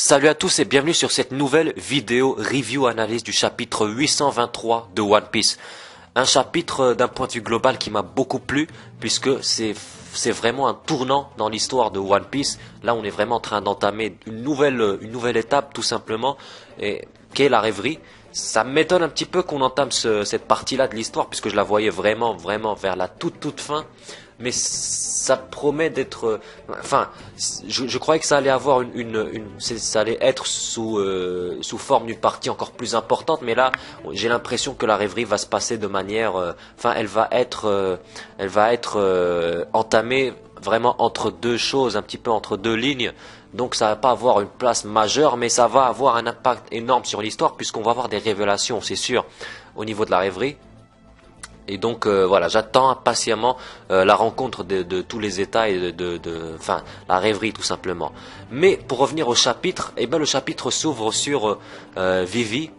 Salut à tous et bienvenue sur cette nouvelle vidéo review analyse du chapitre 823 de One Piece. Un chapitre d'un point de vue global qui m'a beaucoup plu puisque c'est vraiment un tournant dans l'histoire de One Piece. Là on est vraiment en train d'entamer une nouvelle étape tout simplement, et qu'est la rêverie. Ça m'étonne un petit peu qu'on entame cette partie-là de l'histoire puisque je la voyais vraiment vers la toute fin. Mais ça promet d'être, enfin, je croyais que ça allait avoir ça allait être sous forme d'une partie encore plus importante, mais là, j'ai l'impression que la rêverie va se passer de manière, enfin, elle va être entamée vraiment entre deux choses, un petit peu entre deux lignes. Donc ça va pas avoir une place majeure, mais ça va avoir un impact énorme sur l'histoire puisqu'on va avoir des révélations, c'est sûr, au niveau de la rêverie. Et donc voilà, j'attends impatiemment la rencontre de tous les états et enfin la rêverie tout simplement. Mais pour revenir au chapitre, le chapitre s'ouvre sur Vivi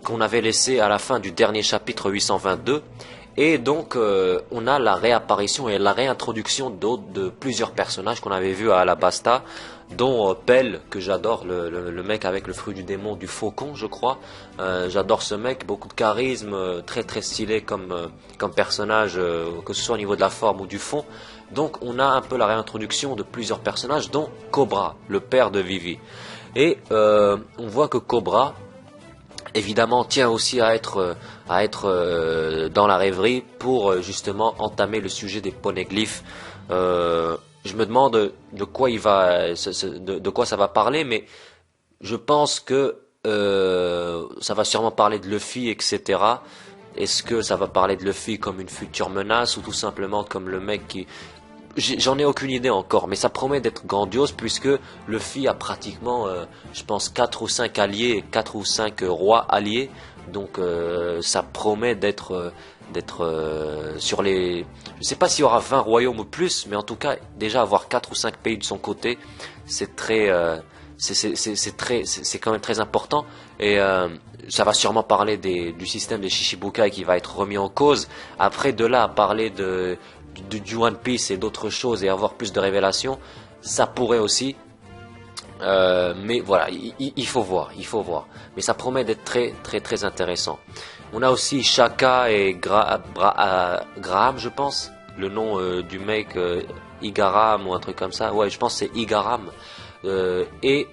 qu'on avait laissé à la fin du dernier chapitre 822. Et donc on a la réapparition et la réintroduction de plusieurs personnages qu'on avait vus à Alabasta, dont Pell, que j'adore, le mec avec le fruit du démon du faucon je crois. J'adore ce mec, beaucoup de charisme, très stylé comme personnage, que ce soit au niveau de la forme ou du fond. Donc on a un peu la réintroduction de plusieurs personnages, dont Cobra, le père de Vivi. Et on voit que Cobra évidemment tient aussi à être dans la rêverie pour justement entamer le sujet des poneglyphes. Je me demande de quoi de quoi ça va parler, mais je pense que ça va sûrement parler de Luffy, etc. Est-ce que ça va parler de Luffy comme une future menace ou tout simplement comme le mec qui... J'en ai aucune idée encore, mais ça promet d'être grandiose puisque Luffy a pratiquement, je pense, 4 ou 5 alliés, 4 ou 5 rois alliés. Donc ça promet d'être sur les... Je sais pas s'il y aura 20 royaumes ou plus, mais en tout cas, déjà avoir 4 ou 5 pays de son côté, c'est très... c'est quand même très important. Et ça va sûrement parler du système des Shichibukai qui va être remis en cause. Après, de là à parler du One Piece et d'autres choses et avoir plus de révélations, ça pourrait aussi, mais voilà, il faut voir. Mais ça promet d'être très intéressant. On a aussi Shaka et Graham, je pense, le nom du mec, Igaram ou un truc comme ça. Ouais, je pense que c'est Igaram. Et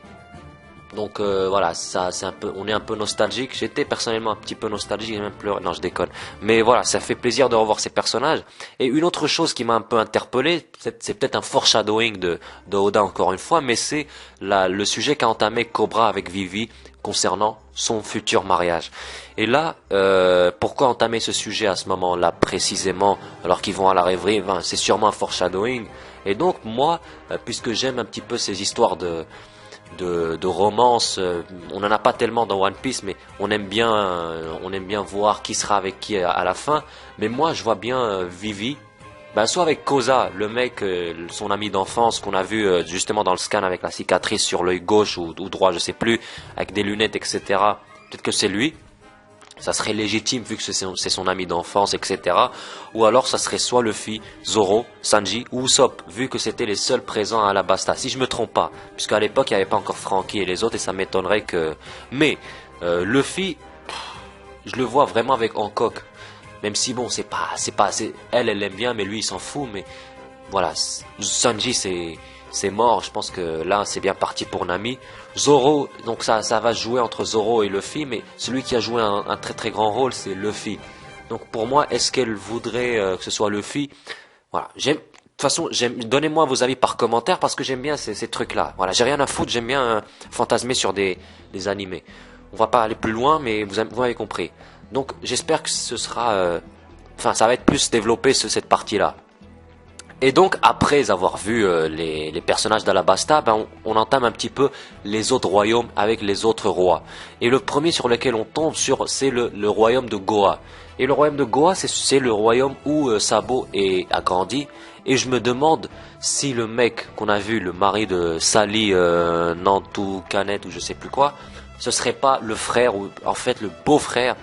donc voilà, ça c'est un peu, on est un peu nostalgique. J'étais personnellement un petit peu nostalgique, j'ai même pleuré. Non, je déconne. Mais voilà, ça fait plaisir de revoir ces personnages. Et une autre chose qui m'a un peu interpellé, c'est peut-être un foreshadowing de Oda encore une fois, mais c'est le sujet qu'a entamé Cobra avec Vivi concernant son futur mariage. Et là, pourquoi entamer ce sujet à ce moment-là précisément, alors qu'ils vont à la rêverie? C'est sûrement un foreshadowing. Et donc moi, puisque j'aime un petit peu ces histoires de romance, on n'en a pas tellement dans One Piece, mais on aime bien voir qui sera avec qui à la fin. Mais moi je vois bien Vivi, soit avec Koza, le mec, son ami d'enfance qu'on a vu justement dans le scan avec la cicatrice sur l'œil gauche ou droit, je sais plus, avec des lunettes, etc. Peut-être que c'est lui. Ça serait légitime vu que c'est son ami d'enfance, etc. Ou alors ça serait soit Luffy, Zoro, Sanji ou Usopp, vu que c'était les seuls présents à Alabasta. Si je me trompe pas, puisqu'à l'époque il n'y avait pas encore Franky et les autres, et ça m'étonnerait que... Mais Luffy, je le vois vraiment avec Hancock. Même si bon, elle aime bien, mais lui il s'en fout. Mais voilà, Sanji c'est mort, je pense que là c'est bien parti pour Nami. Zoro, donc ça va jouer entre Zoro et Luffy, mais celui qui a joué un très grand rôle c'est Luffy. Donc pour moi, est-ce qu'elle voudrait que ce soit Luffy? Voilà, de toute façon, donnez-moi vos avis par commentaire parce que j'aime bien ces trucs-là. Voilà, j'ai rien à foutre, j'aime bien fantasmer sur des animés. On va pas aller plus loin, mais vous m'avez compris. Donc j'espère que ce sera... ça va être plus développé cette partie-là. Et donc après avoir vu les personnages d'Alabasta, on entame un petit peu les autres royaumes avec les autres rois. Et le premier sur lequel on tombe c'est le royaume de Goa. Et le royaume de Goa, c'est le royaume où Sabo a grandi. Et je me demande si le mec qu'on a vu, le mari de Sally Nantou Canet ou je sais plus quoi, ce serait pas le frère ou en fait le beau-frère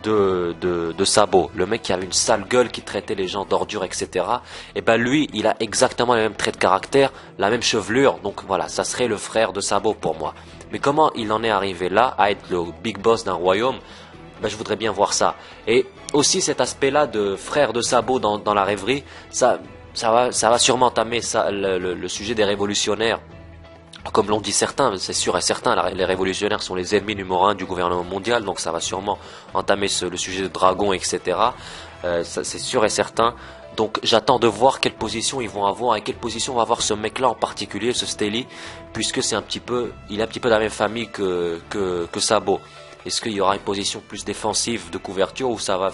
de Sabo, le mec qui avait une sale gueule, qui traitait les gens d'ordures, etc. Et ben lui, il a exactement les mêmes traits de caractère, la même chevelure, donc voilà, ça serait le frère de Sabo pour moi. Mais comment il en est arrivé là, à être le big boss d'un royaume? Ben, je voudrais bien voir ça. Et aussi cet aspect-là de frère de Sabo dans la rêverie, ça va sûrement entamer ça, le sujet des révolutionnaires. Comme l'ont dit certains, c'est sûr et certain, les révolutionnaires sont les ennemis numéro un du gouvernement mondial, donc ça va sûrement entamer le sujet de dragon, etc. C'est sûr et certain. Donc j'attends de voir quelle position ils vont avoir et quelle position va avoir ce mec-là en particulier, ce Steli, puisque c'est un petit peu, il est un petit peu de la même famille que Sabo. Est-ce qu'il y aura une position plus défensive de couverture ou ça va,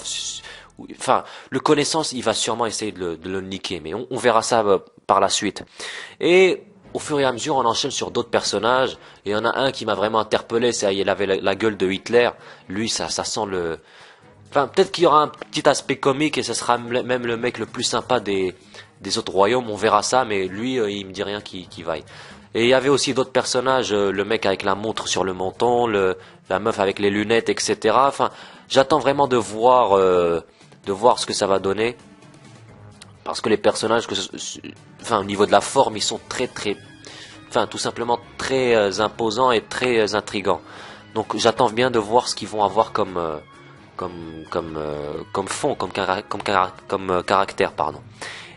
enfin, le connaissance, il va sûrement essayer de le niquer, mais on verra ça par la suite. Et au fur et à mesure, on enchaîne sur d'autres personnages. Et il y en a un qui m'a vraiment interpellé, c'est il avait la gueule de Hitler. Lui, ça sent le. Enfin, peut-être qu'il y aura un petit aspect comique et ce sera même le mec le plus sympa des autres royaumes. On verra ça, mais lui, il me dit rien qui vaille. Et il y avait aussi d'autres personnages, le mec avec la montre sur le menton, la meuf avec les lunettes, etc. Enfin, j'attends vraiment de voir ce que ça va donner. Parce que les personnages, enfin, au niveau de la forme, ils sont enfin, tout simplement très imposants et très intrigants. Donc, j'attends bien de voir ce qu'ils vont avoir comme fond, comme caractère, pardon.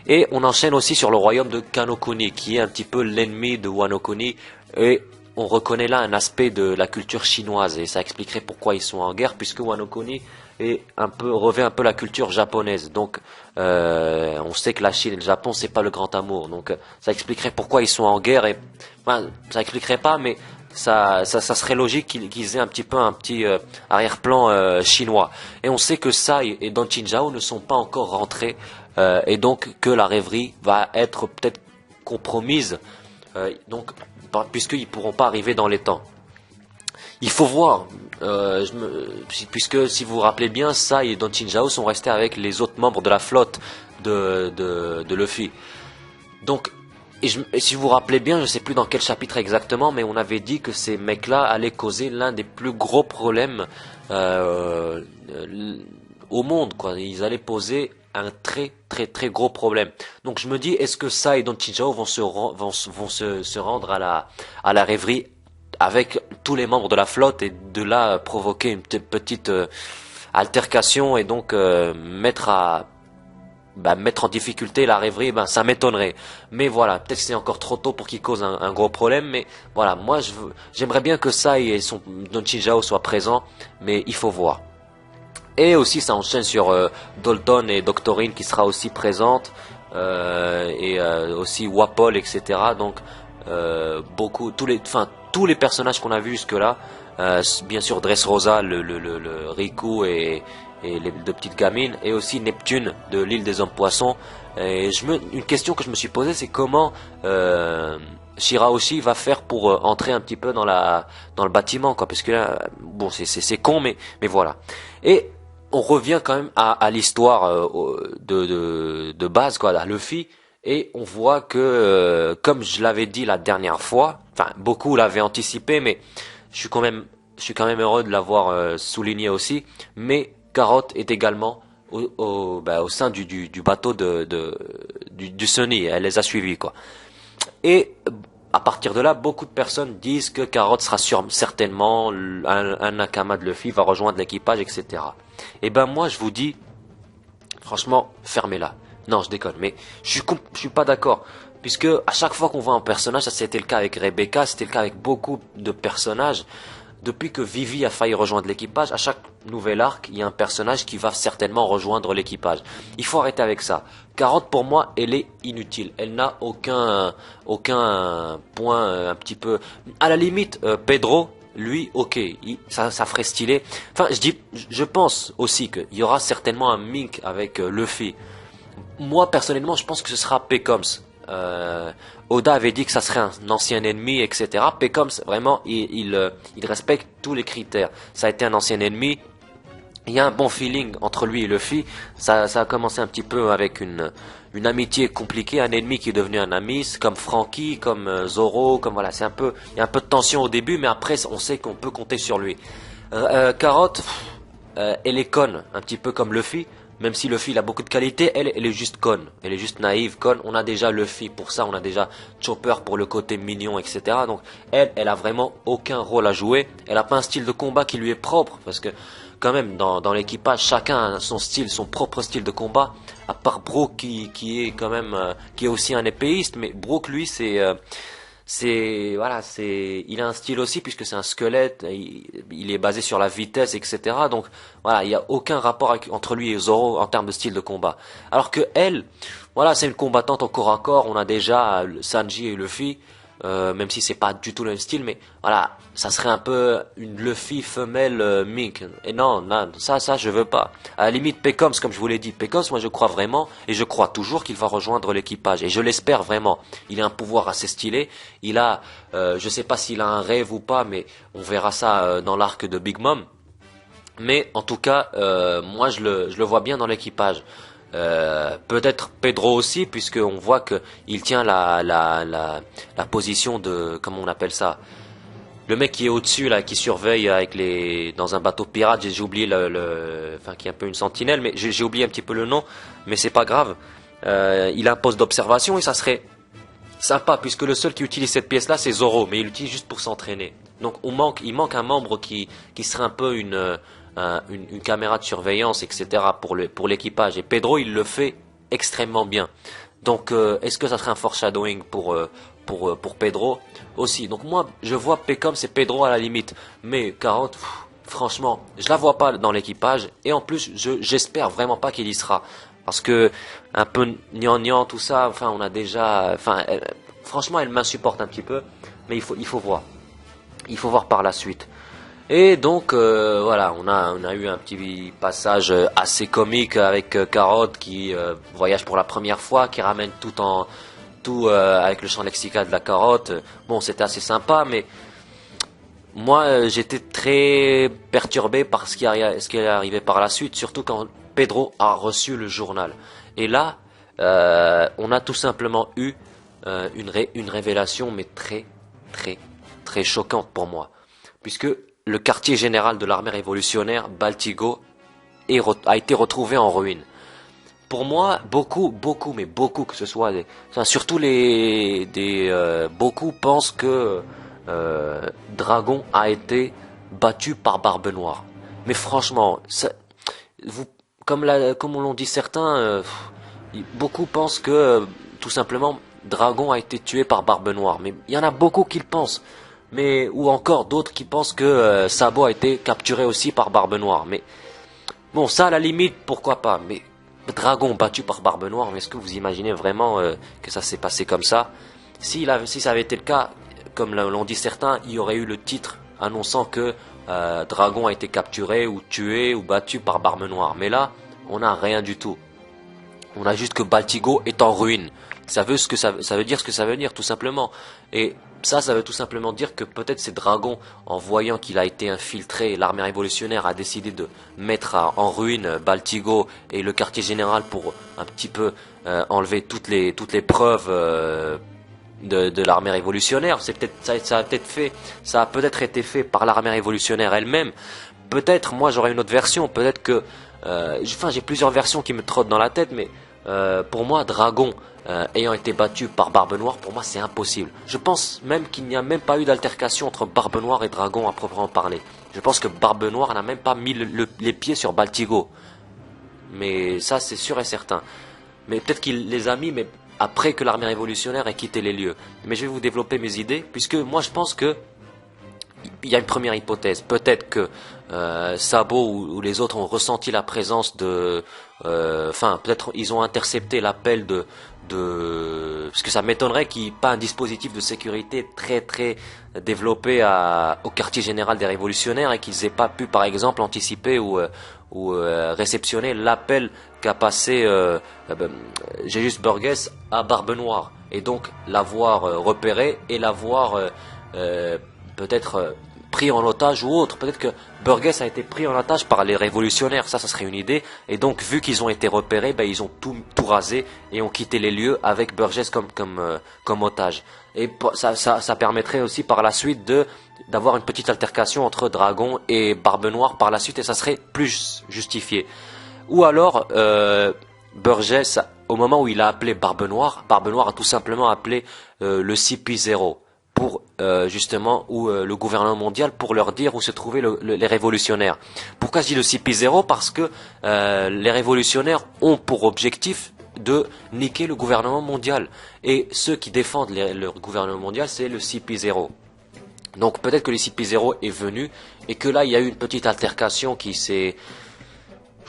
Et on enchaîne aussi sur le royaume de Kanokuni, qui est un petit peu l'ennemi de Wano Kuni, et on reconnaît là un aspect de la culture chinoise, et ça expliquerait pourquoi ils sont en guerre, puisque Wano Kuni revêt un peu la culture japonaise. Donc on sait que la Chine et le Japon, c'est pas le grand amour. Donc ça expliquerait pourquoi ils sont en guerre, et enfin, ça expliquerait pas, mais ça serait logique qu'ils aient un petit arrière-plan chinois. Et on sait que Sai et Don Chinjao ne sont pas encore rentrés, et donc que la rêverie va être peut-être compromise, donc puisqu'ils pourront pas arriver dans les temps. Il faut voir, puisque si vous vous rappelez bien, Sai et Don Chinjao sont restés avec les autres membres de la flotte de Luffy. Donc, et si vous vous rappelez bien, je ne sais plus dans quel chapitre exactement, mais on avait dit que ces mecs-là allaient causer l'un des plus gros problèmes au monde, quoi. Ils allaient poser un très gros problème. Donc je me dis, est-ce que Sai et Don Chinjao vont se rendre à la rêverie avec tous les membres de la flotte et de là provoquer une petite altercation et donc mettre en difficulté la rêverie, ça m'étonnerait. Mais voilà, peut-être que c'est encore trop tôt pour qu'il cause un gros problème, mais voilà, moi j'aimerais bien que Sai et Don Chinjao soient présents, mais il faut voir. Et aussi ça enchaîne sur Dalton et Doctorine qui sera aussi présente, et aussi Wapol, etc. Donc tous les personnages qu'on a vus jusque-là, bien sûr Dressrosa, le Riku et les deux petites gamines, et aussi Neptune de l'île des hommes poissons. Et une question que je me suis posée, c'est comment Shirahoshi va faire pour entrer un petit peu dans le bâtiment, quoi, parce que là, bon, c'est con, mais voilà. Et on revient quand même à l'histoire de base, quoi, à Luffy. Et on voit que, comme je l'avais dit la dernière fois, enfin beaucoup l'avaient anticipé, mais je suis quand même heureux de l'avoir souligné aussi. Mais Carotte est également au sein du bateau du Sunny. Elle les a suivis, quoi. Et à partir de là, beaucoup de personnes disent que Carotte sera certainement un Nakama de Luffy, va rejoindre l'équipage, etc. Et ben moi je vous dis, franchement, fermez-la. Non, je déconne, mais je suis pas d'accord. Puisque à chaque fois qu'on voit un personnage, ça c'était le cas avec Rebecca, c'était le cas avec beaucoup de personnages. Depuis que Vivi a failli rejoindre l'équipage, à chaque nouvel arc, il y a un personnage qui va certainement rejoindre l'équipage. Il faut arrêter avec ça. Carotte, pour moi, elle est inutile. Elle n'a aucun point un petit peu... À la limite, Pedro, lui, ok, ça ferait stylé. Enfin, je pense aussi qu'il y aura certainement un mink avec Luffy. Moi, personnellement, je pense que ce sera Pecoms. Oda avait dit que ça serait un ancien ennemi, etc. Pecoms, vraiment, il respecte tous les critères. Ça a été un ancien ennemi. Il y a un bon feeling entre lui et Luffy. Ça a commencé un petit peu avec une amitié compliquée, un ennemi qui est devenu un ami, comme Franky, comme Zoro, comme voilà, il y a un peu de tension au début, mais après, on sait qu'on peut compter sur lui. Carotte, elle est conne, un petit peu comme Luffy. Même si Luffy il a beaucoup de qualités, elle est juste conne. Elle est juste naïve, conne. On a déjà Luffy pour ça, on a déjà Chopper pour le côté mignon, etc. Donc elle a vraiment aucun rôle à jouer. Elle a pas un style de combat qui lui est propre, parce que quand même dans l'équipage, chacun a son style, son propre style de combat. À part Brook qui est quand même qui est aussi un épéiste, mais Brook lui il a un style aussi puisque c'est un squelette, il est basé sur la vitesse, etc. Donc voilà, il n'y a aucun rapport entre lui et Zoro en termes de style de combat. Alors que elle, voilà, c'est une combattante au corps à corps. On a déjà Sanji et Luffy, même si c'est pas du tout le même style, mais voilà, ça serait un peu une Luffy femelle Mink. Et non, ça je veux pas. À la limite, Pecoms, comme je vous l'ai dit, Pecoms, moi je crois vraiment et je crois toujours qu'il va rejoindre l'équipage et je l'espère vraiment. Il a un pouvoir assez stylé. Il a, je sais pas s'il a un rêve ou pas, mais on verra ça dans l'arc de Big Mom. Mais en tout cas, moi je le vois bien dans l'équipage. Peut-être Pedro aussi, puisqu'on voit que il tient la position de, comment on appelle ça, le mec qui est au-dessus là, qui surveille avec dans un bateau pirate. J'ai oublié enfin qui est un peu une sentinelle, mais j'ai oublié un petit peu le nom, mais c'est pas grave. Il a un poste d'observation et ça serait sympa, puisque le seul qui utilise cette pièce là c'est Zoro, mais il l'utilise juste pour s'entraîner. Donc il manque un membre qui serait un peu une caméra de surveillance, etc. pour l'équipage. Et Pedro, il le fait extrêmement bien. Donc, est-ce que ça serait un foreshadowing pour Pedro aussi? Donc moi, je vois Pecoms et Pedro à la limite. Mais 40, franchement, je la vois pas dans l'équipage. Et en plus, j'espère vraiment pas qu'il y sera. Parce que, un peu gnangnan, tout ça, enfin, on a déjà... Enfin, franchement, elle m'insupporte un petit peu. Mais il faut voir. Il faut voir par la suite. Et donc voilà, on a eu un petit passage assez comique avec Carotte qui voyage pour la première fois, qui ramène tout avec le champ lexical de la carotte. Bon, c'était assez sympa, mais moi j'étais très perturbé par ce qui est arrivé par la suite, surtout quand Pedro a reçu le journal. Et là, on a tout simplement eu une révélation, mais très très très choquante pour moi, puisque le quartier général de l'armée révolutionnaire, Baltigo, a été retrouvé en ruine. Pour moi, beaucoup, que ce soit surtout beaucoup pensent que Dragon a été battu par Barbe Noire. Mais franchement, comme l'ont dit certains, beaucoup pensent que tout simplement Dragon a été tué par Barbe Noire. Mais il y en a beaucoup qui le pensent. Mais ou encore d'autres qui pensent que Sabo a été capturé aussi par Barbe Noire. Mais bon, ça à la limite, pourquoi pas. Mais Dragon battu par Barbe Noire, mais est-ce que vous imaginez vraiment que ça s'est passé comme ça? Si ça avait été le cas, comme l'ont dit certains, il y aurait eu le titre annonçant que Dragon a été capturé ou tué ou battu par Barbe Noire. Mais là, on n'a rien du tout. On a juste que Baltigo est en ruine. Ça veut dire ce que ça veut dire, tout simplement. Et ça veut tout simplement dire que peut-être c'est Dragon, en voyant qu'il a été infiltré, l'armée révolutionnaire a décidé de mettre en ruine Baltigo et le quartier général pour un petit peu enlever toutes les preuves de l'armée révolutionnaire. Ça a peut-être été fait par l'armée révolutionnaire elle-même. Peut-être, moi j'aurais une autre version, peut-être que, j'ai plusieurs versions qui me trottent dans la tête, mais pour moi, Dragon ayant été battu par Barbe Noire, pour moi c'est impossible. Je pense même qu'il n'y a même pas eu d'altercation entre Barbe Noire et Dragon à proprement parler. Je pense que Barbe Noire n'a même pas mis les pieds sur Baltigo. Mais ça c'est sûr et certain. Mais peut-être qu'il les a mis, mais après que l'armée révolutionnaire ait quitté les lieux. Mais je vais vous développer mes idées, puisque moi je pense que il y a une première hypothèse. Peut-être que Sabo ou les autres ont ressenti la présence peut-être ils ont intercepté l'appel parce que ça m'étonnerait qu'il n'y ait pas un dispositif de sécurité très très développé au quartier général des révolutionnaires et qu'ils aient pas pu par exemple anticiper ou réceptionner l'appel qu'a passé Jésus Burgess à Barbe Noire et donc l'avoir repéré et l'avoir peut-être pris en otage ou autre. Peut-être que Burgess a été pris en otage par les révolutionnaires, ça serait une idée. Et donc, vu qu'ils ont été repérés, ben, ils ont tout rasé et ont quitté les lieux avec Burgess comme otage. Et ça permettrait aussi par la suite d'avoir une petite altercation entre Dragon et Barbe Noire par la suite, et ça serait plus justifié. Ou alors, Burgess, au moment où il a appelé Barbe Noire a tout simplement appelé le CP0 pour justement le gouvernement mondial pour leur dire où se trouvaient les révolutionnaires. Pourquoi je dis le CP0? Parce que les révolutionnaires ont pour objectif de niquer le gouvernement mondial. Et ceux qui défendent le gouvernement mondial, c'est le CP0. Donc peut-être que le CP0 est venu et que là il y a eu une petite altercation qui s'est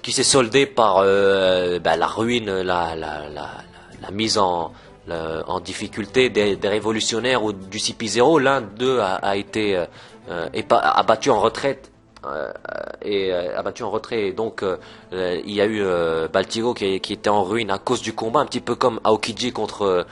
soldée par la ruine, la mise en difficulté des révolutionnaires ou du CP0. L'un d'eux a été abattu en retraite. Abattu en retrait, et donc il y a eu Baltigo qui était en ruine à cause du combat, un petit peu comme Aokiji contre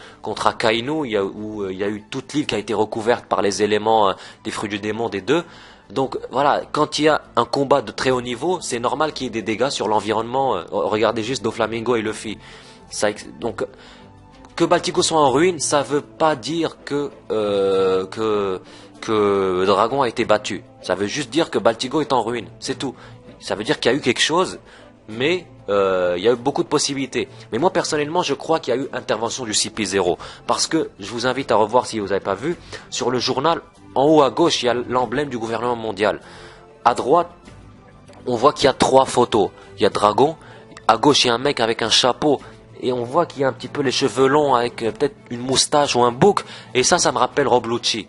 Akainu, où il y a eu toute l'île qui a été recouverte par les éléments des fruits du démon des deux. Donc voilà, quand il y a un combat de très haut niveau, c'est normal qu'il y ait des dégâts sur l'environnement. Regardez juste Doflamingo et Luffy. Donc que Baltigo soit en ruine, ça veut pas dire que Dragon a été battu. Ça veut juste dire que Baltigo est en ruine, c'est tout. Ça veut dire qu'il y a eu quelque chose, mais il y a eu beaucoup de possibilités. Mais moi personnellement, je crois qu'il y a eu intervention du CP0, parce que je vous invite à revoir si vous n'avez pas vu, sur le journal, en haut à gauche, il y a l'emblème du gouvernement mondial. À droite, on voit qu'il y a 3 photos. Il y a Dragon, à gauche il y a un mec avec un chapeau, et on voit qu'il y a un petit peu les cheveux longs avec peut-être une moustache ou un bouc, et ça me rappelle Rob Lucci.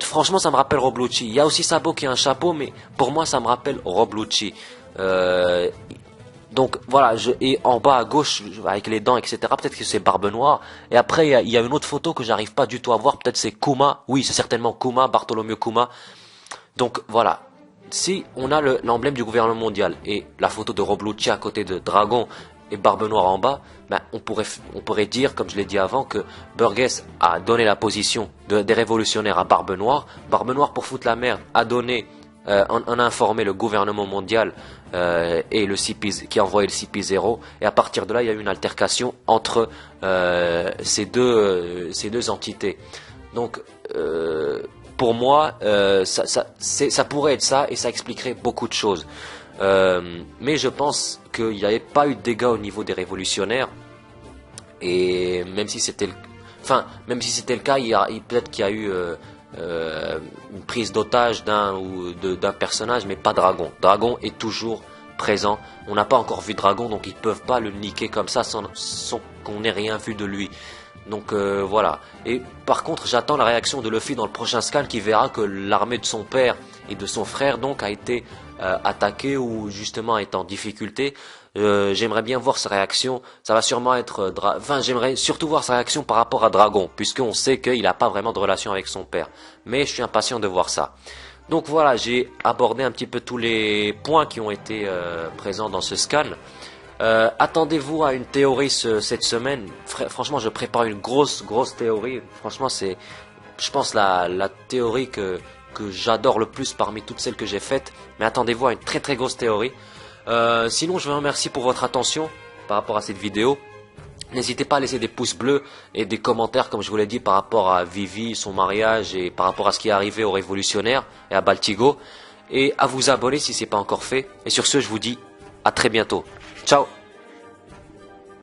Franchement, ça me rappelle Rob Lucci. Il y a aussi Sabo qui a un chapeau, mais pour moi, ça me rappelle Rob Lucci. Donc voilà, et en bas à gauche, avec les dents, etc., peut-être que c'est Barbe Noire. Et après, il y a une autre photo que j'arrive pas du tout à voir, peut-être c'est Kuma. Oui, c'est certainement Kuma, Bartholomew Kuma. Donc voilà, si on a l'emblème du gouvernement mondial et la photo de Rob Lucci à côté de Dragon et Barbe Noire en bas, ben, on pourrait dire, comme je l'ai dit avant, que Burgess a donné la position des révolutionnaires à Barbe Noire. Barbe Noire, pour foutre la merde, a informé le gouvernement mondial et qui a envoyé le CP0. Et à partir de là, il y a eu une altercation entre ces deux entités. Donc, pour moi, ça pourrait être ça, et ça expliquerait beaucoup de choses. Mais je pense qu'il n'y avait pas eu de dégâts au niveau des révolutionnaires, et même si c'était le cas, peut-être qu'il y a eu une prise d'otage d'un personnage, mais pas Dragon. Dragon est toujours présent. On n'a pas encore vu Dragon, donc ils peuvent pas le niquer comme ça sans qu'on ait rien vu de lui. Donc voilà. Et par contre, j'attends la réaction de Luffy dans le prochain scan, qui verra que l'armée de son père et de son frère donc a été attaquée ou justement est en difficulté. J'aimerais bien voir sa réaction. Ça va sûrement être j'aimerais surtout voir sa réaction par rapport à Dragon, puisqu'on sait qu'il n'a pas vraiment de relation avec son père. Mais je suis impatient de voir ça. Donc voilà, j'ai abordé un petit peu tous les points qui ont été présents dans ce scan. Attendez-vous à une théorie cette semaine. Franchement, je prépare une grosse théorie. Franchement, c'est, je pense, la théorie que j'adore le plus parmi toutes celles que j'ai faites. Mais attendez-vous à une très grosse théorie. Sinon, je vous remercie pour votre attention par rapport à cette vidéo. N'hésitez pas à laisser des pouces bleus et des commentaires, comme je vous l'ai dit, par rapport à Vivi, son mariage, et par rapport à ce qui est arrivé aux révolutionnaires et à Baltigo. Et à vous abonner si ce n'est pas encore fait. Et sur ce, je vous dis à très bientôt. Ciao.